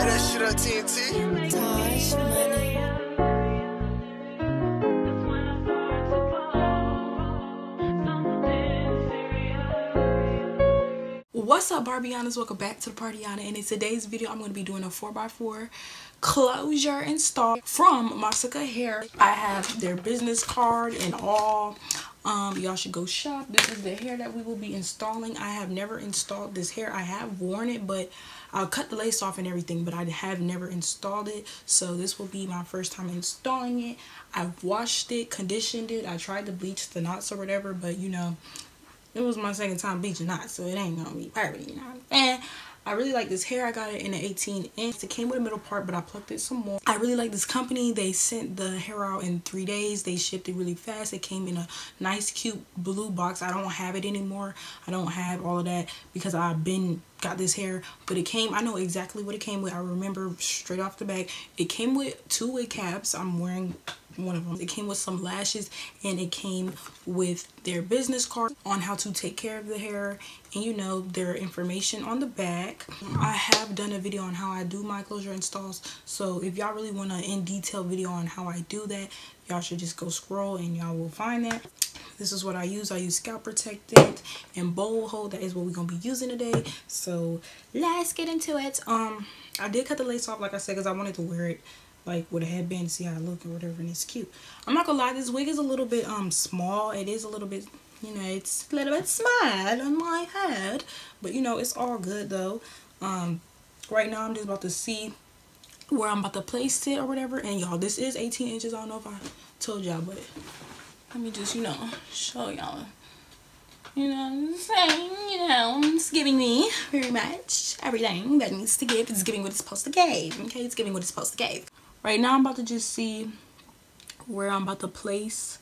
that shit on TNT. Tosh money. What's up, Barbieanas? Welcome back to the Partyyana, and in today's video I'm going to be doing a 4x4 closure install from Moxika Hair. I have their business card and all. Y'all should go shop. This is the hair that we will be installing. I have never installed this hair. I have worn it, but I'll cut the lace off and everything, but I have never installed it, so this will be my first time installing it. I've washed it, conditioned it, I tried to bleach the knots or whatever, but you know, it was my second time bleaching knots, so it ain't gonna be perfect, you know. And I really like this hair. I got it in an 18-inch. It came with a middle part, but I plucked it some more. I really like this company. They sent the hair out in 3 days. They shipped it really fast. It came in a nice, cute blue box. I don't have it anymore. I don't have all of that because I've been got this hair, but it came, I know exactly what it came with. I remember straight off the back. It came with 2 wig caps. I'm wearing one of them. It came with some lashes, and it came with their business card on how to take care of the hair, and you know, their information on the back. I have done a video on how I do my closure installs, so if y'all really want an in-detail video on how I do that, y'all should just go scroll and y'all will find that. This is what I use. I use scalp protectant and bowl hold. That is what we're gonna be using today, so let's get into it. I did cut the lace off, like I said, because I wanted to wear it like with a headband to see how I look or whatever, and it's cute. I'm not gonna lie, this wig is a little bit small. It is a little bit, you know, it's a little bit small on my head, but you know, it's all good though. Right now I'm just about to see where I'm about to place it or whatever, and y'all, this is 18 inches. I don't know if I told y'all, but let me just, you know, show y'all. You know what I'm saying? You know, it's giving me very much everything that needs to give. It's giving what it's supposed to give. Okay, it's giving what it's supposed to give. Right now I'm about to just see where I'm about to place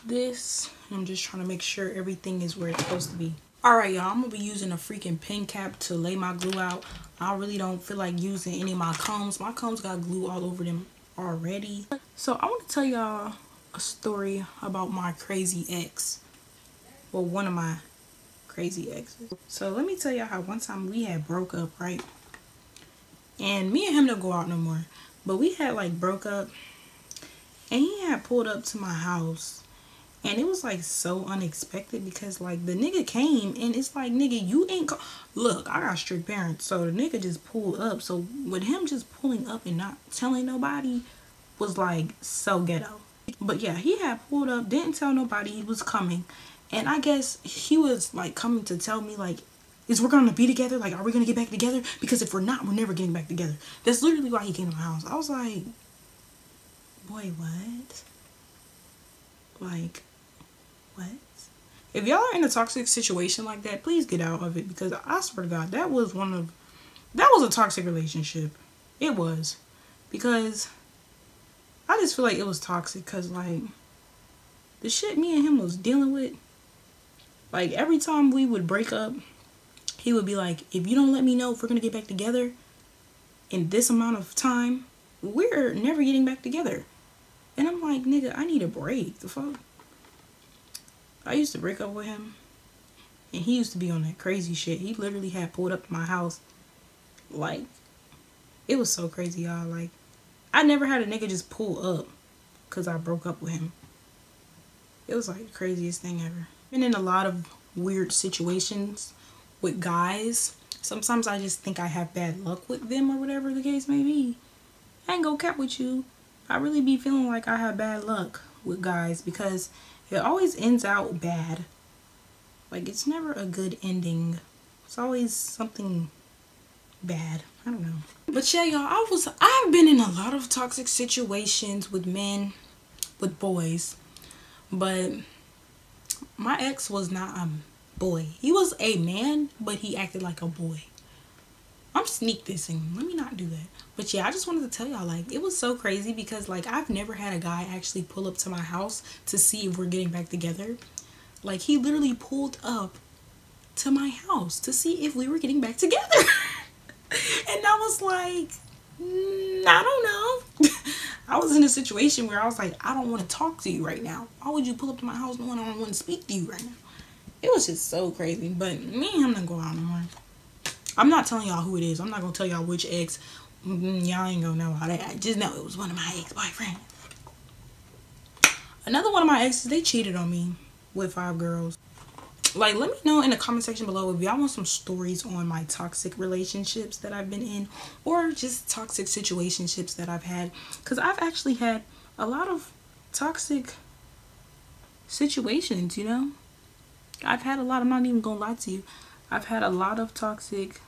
this. I'm just trying to make sure everything is where it's supposed to be. Alright, y'all, I'm gonna be using a freaking pen cap to lay my glue out. I really don't feel like using any of my combs. My combs got glue all over them already. So I want to tell y'all a story about my crazy ex. Well, one of my crazy exes. So let me tell y'all how one time we had broke up, right? And me and him don't go out no more, but we had like broke up, and he had pulled up to my house, and it was like so unexpected because like the nigga came, and it's like, nigga, you ain't look, I got strict parents, so the nigga just pulled up. So with him just pulling up and not telling nobody was like so ghetto. But yeah, he had pulled up, didn't tell nobody he was coming. And I guess he was like coming to tell me like, is we're gonna be together? Like, are we gonna get back together? Because if we're not, we're never getting back together. That's literally why he came to my house. I was like, boy, what? Like, what? If y'all are in a toxic situation like that, please get out of it, because I swear to God, that was a toxic relationship. It was. Because I just feel like it was toxic, because like the shit me and him was dealing with, like every time we would break up, he would be like, if you don't let me know if we're gonna get back together in this amount of time, we're never getting back together. And I'm like, nigga, I need a break. The fuck? I used to break up with him, and he used to be on that crazy shit. He literally had pulled up to my house. Like, it was so crazy, y'all. Like, I never had a nigga just pull up because I broke up with him. It was like the craziest thing ever. Been in a lot of weird situations with guys. Sometimes I just think I have bad luck with them or whatever the case may be. I ain't gonna cap with you. I really be feeling like I have bad luck with guys because it always ends out bad. Like, it's never a good ending. It's always something bad. I don't know. But yeah, y'all, I've been in a lot of toxic situations with men, with boys. But my ex was not a boy. He was a man, but he acted like a boy. I'm sneak dissing. Let me not do that. But yeah, I just wanted to tell y'all, like, it was so crazy because like I've never had a guy actually pull up to my house to see if we're getting back together. Like, he literally pulled up to my house to see if we were getting back together. And I was like, I don't know. I was in a situation where I was like, I don't want to talk to you right now. Why would you pull up to my house knowing I don't want to speak to you right now? It was just so crazy. But me and him don't go out no more. I'm not telling y'all who it is. I'm not going to tell y'all which ex, Y'all ain't gonna know how that. I just know it was one of my ex-boyfriends. Another one of my exes, they cheated on me with 5 girls. Like, let me know in the comment section below if y'all want some stories on my toxic relationships that I've been in, or just toxic situationships that I've had, because I've actually had a lot of toxic situations, you know. I've had a lot. I'm not even gonna lie to you. I've had a lot of toxic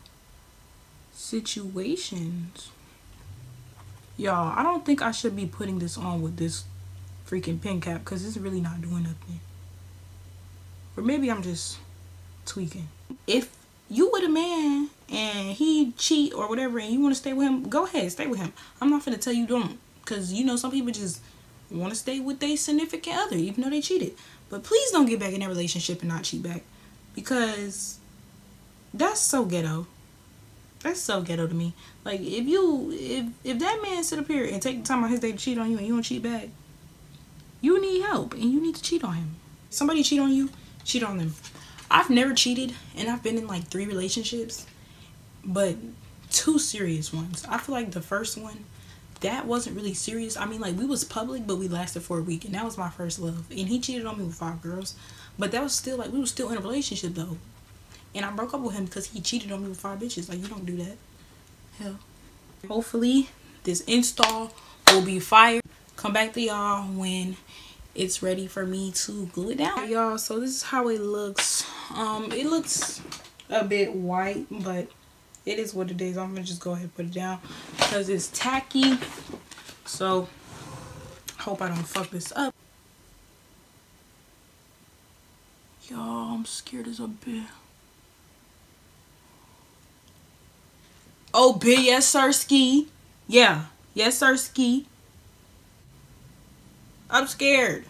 situations. Y'all, I don't think I should be putting this on with this freaking pen cap, because it's really not doing nothing. Or maybe I'm just tweaking. If you with a man and he cheat or whatever and you want to stay with him, go ahead, stay with him. I'm not finna tell you don't, because you know some people just want to stay with their significant other even though they cheated. But please don't get back in that relationship and not cheat back, because that's so ghetto. That's so ghetto to me. Like, if that man sit up here and take the time out his day to cheat on you and you don't cheat back, you need help and you need to cheat on him. If somebody cheat on you, cheat on them. I've never cheated, and I've been in like 3 relationships, but 2 serious ones. I feel like the first one, that wasn't really serious. I mean, like, we was public, but we lasted for a week, and that was my first love. And he cheated on me with 5 girls, but that was still like, we were still in a relationship though. And I broke up with him because he cheated on me with 5 bitches. Like, you don't do that. Hell. Hopefully this install will be fire. Come back to y'all when it's ready for me to glue it down. Y'all, so this is how it looks. It looks a bit white, but it is what it is. I'm gonna just go ahead and put it down because it's tacky. So hope I don't fuck this up. Y'all, I'm scared as a bitch. Oh, bitch, yes sir, ski. Yeah, yes sir, ski. I'm scared.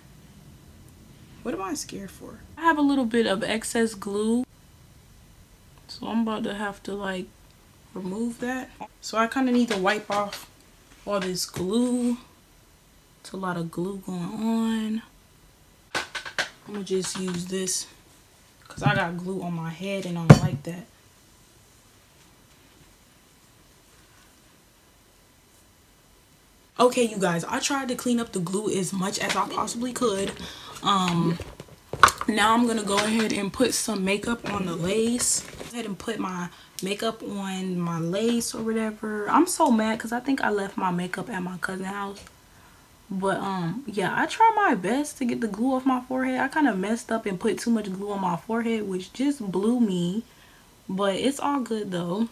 What am I scared for? I have a little bit of excess glue, so I'm about to have to like remove that. So I kind of need to wipe off all this glue. It's a lot of glue going on. I'm gonna just use this because I got glue on my head and I don't like that. Okay, you guys, I tried to clean up the glue as much as I possibly could. Now I'm gonna go ahead and put some makeup on the lace. Go ahead and put my makeup on my lace or whatever. I'm so mad because I think I left my makeup at my cousin's house. But yeah, I try my best to get the glue off my forehead. I kind of messed up and put too much glue on my forehead, which just blew me. But it's all good though,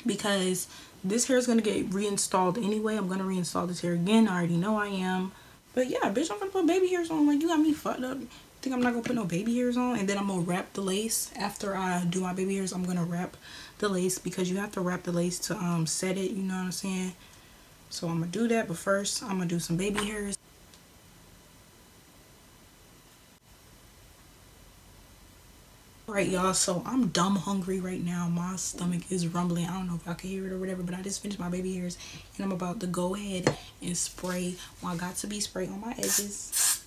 because this hair is going to get reinstalled anyway. I'm going to reinstall this hair again. I already know I am. But yeah, bitch, I'm going to put baby hairs on. Like, you got me fucked up. Think I'm not going to put no baby hairs on? And then I'm going to wrap the lace. After I do my baby hairs, I'm going to wrap the lace, because you have to wrap the lace to set it. You know what I'm saying? So I'm going to do that. But first, I'm going to do some baby hairs. Alright, y'all, so I'm dumb hungry right now. My stomach is rumbling. I don't know if y'all can hear it or whatever, but I just finished my baby hairs and I'm about to go ahead and spray my got to be spray on my edges.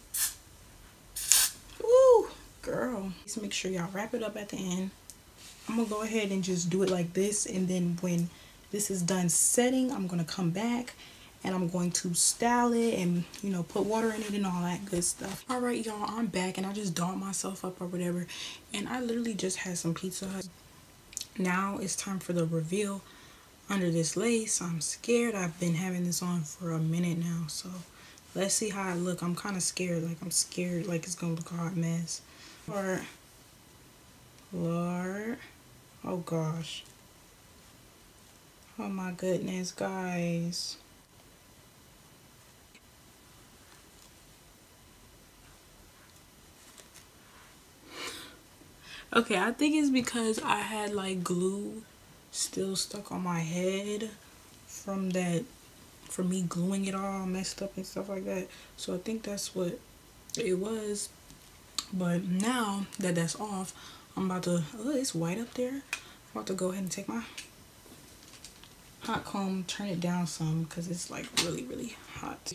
Woo, girl. Just make sure y'all wrap it up at the end. I'm gonna go ahead and just do it like this, and then when this is done setting, I'm gonna come back and I'm going to style it and, you know, put water in it and all that good stuff. All right, y'all, I'm back and I just dolled myself up or whatever. And I literally just had some Pizza Hut. Now it's time for the reveal under this lace. I'm scared. I've been having this on for a minute now. So let's see how I look. I'm kind of scared. Like, I'm scared like it's going to look a hot mess. Lord. Oh, gosh. Oh, my goodness, guys. Okay, I think it's because I had like glue still stuck on my head from me gluing it all messed up and stuff like that. So I think that's what it was. But now that that's off, I'm about to, oh, it's white up there. I'm about to go ahead and take my hot comb, turn it down some because it's like really, really hot.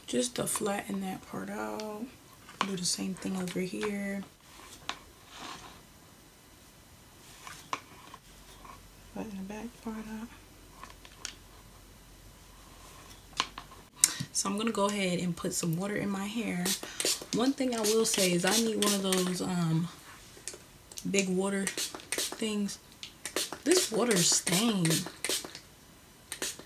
Just to flatten that part out. Do do the same thing over here. Button the back part up. So I'm gonna go ahead and put some water in my hair. One thing I will say is I need one of those big water things. This water stained.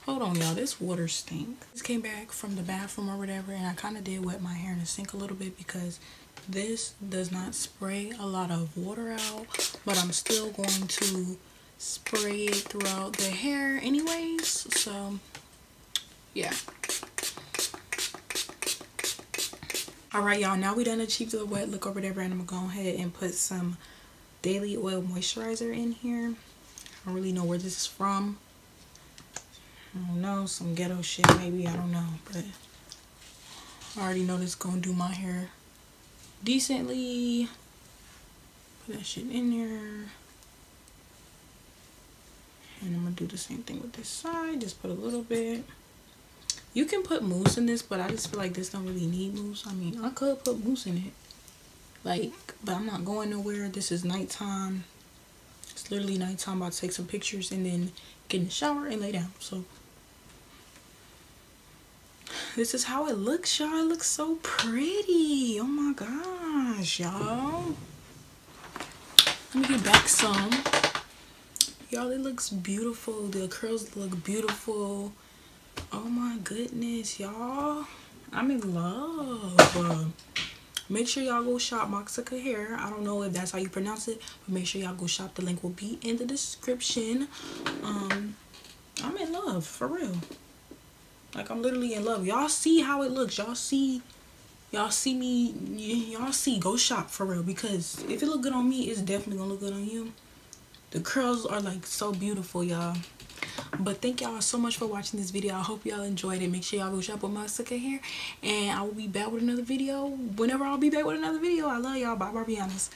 Hold on, y'all. This water stink. Just came back from the bathroom or whatever, and I kind of did wet my hair in the sink a little bit because this does not spray a lot of water out, but I'm still going to spray it throughout the hair anyways. So yeah. Alright, y'all, now we done achieved the wet look or whatever, and I'm gonna go ahead and put some daily oil moisturizer in here. I don't really know where this is from. I don't know, some ghetto shit maybe, I don't know, but I already know this is gonna do my hair decently. Put that shit in there. And I'm gonna do the same thing with this side, just put a little bit. You can put mousse in this, but I just feel like this don't really need mousse. I mean, I could put mousse in it, like, but I'm not going nowhere. This is nighttime. It's literally nighttime. I'm about to take some pictures and then get in the shower and lay down. So this is how it looks, y'all. It looks so pretty. Oh my gosh, y'all. Let me get back some. Y'all, it looks beautiful. The curls look beautiful. Oh my goodness, y'all. I'm in love. Make sure y'all go shop Moxika Hair. I don't know if that's how you pronounce it, but make sure y'all go shop. The link will be in the description. I'm in love, for real. Like, I'm literally in love. Y'all see how it looks. Y'all see me. Y'all see. Go shop, for real. Because if it look good on me, it's definitely gonna look good on you. The curls are like so beautiful, y'all. But thank y'all so much for watching this video. I hope y'all enjoyed it. Make sure y'all go shop with Moxika Hair, and I will be back with another video whenever I'll be back with another video. I love y'all. Bye, Barbianas.